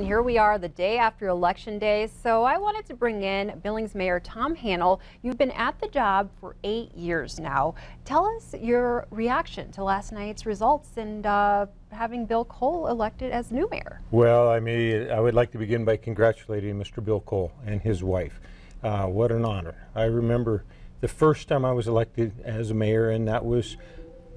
Here we are the day after Election Day, so I wanted to bring in Billings Mayor Tom Hanel. You've been at the job for 8 years now. Tell us your reaction to last night's results and having Bill Cole elected as new mayor. Well, I would like to begin by congratulating Mr. Bill Cole and his wife. What an honor. I remember the first time I was elected as a mayor, and that was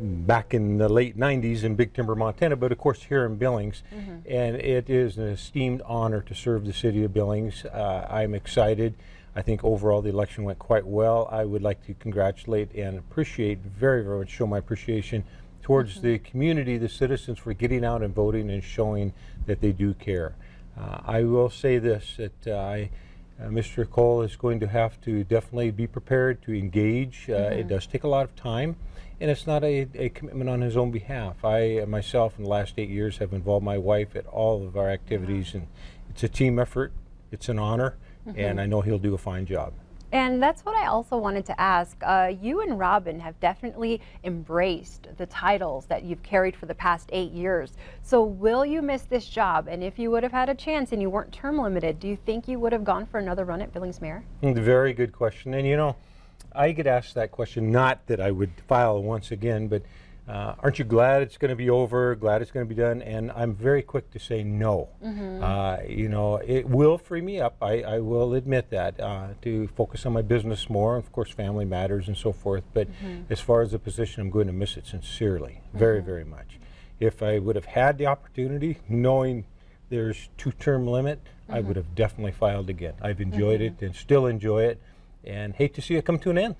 back in the late 90s in Big Timber, Montana, but of course here in Billings. And it is an esteemed honor to serve the city of Billings. I'm excited. I think overall the election went quite well. I would like to congratulate and appreciate, very, very much show my appreciation towards the community, the citizens, for getting out and voting and showing that they do care. I will say this, that Mr. Cole is going to have to definitely be prepared to engage. It does take a lot of time, and it's not a commitment on his own behalf. I myself in the last 8 years have involved my wife at all of our activities, and it's a team effort. It's an honor, and I know he'll do a fine job. And that's what I also wanted to ask. You and Robin have definitely embraced the titles that you've carried for the past 8 years. So will you miss this job? And if you would have had a chance and you weren't term limited, do you think you would have gone for another run at Billings Mayor? Very good question. And you know, I get asked that question, not that I would file once again, but aren't you glad it's going to be over, glad it's going to be done? And I'm very quick to say no. You know, it will free me up, I will admit that, to focus on my business more. Of course, family matters and so forth, but as far as the position, I'm going to miss it sincerely, very, very much. If I would have had the opportunity, knowing there's 2-term limit, I would have definitely filed again. I've enjoyed it and still enjoy it, and hate to see it come to an end.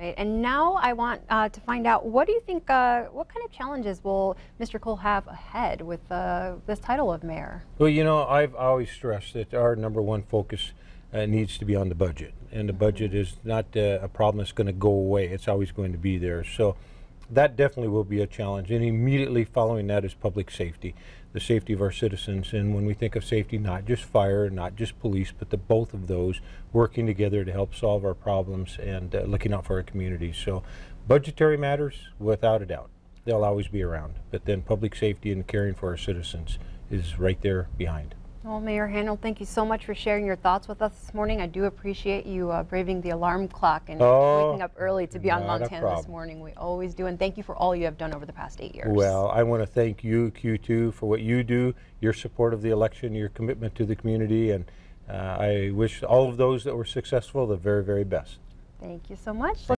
Right. And now I want to find out, what do you think, what kind of challenges will Mr. Cole have ahead with this title of mayor? Well, you know, I've always stressed that our #1 focus needs to be on the budget. And the budget is not a problem that's going to go away. It's always going to be there. So that definitely will be a challenge. And immediately following that is public safety, the safety of our citizens. And when we think of safety, not just fire, not just police, but both of those working together to help solve our problems and looking out for our communities. So budgetary matters, without a doubt, they'll always be around. But then public safety and caring for our citizens is right there behind. Well, Mayor Hanel, thank you so much for sharing your thoughts with us this morning. I do appreciate you braving the alarm clock and waking up early to be on Montana this morning. We always do, and thank you for all you have done over the past 8 years. Well, I want to thank you, Q2, for what you do, your support of the election, your commitment to the community, and I wish all of those that were successful the very, very best. Thank you so much.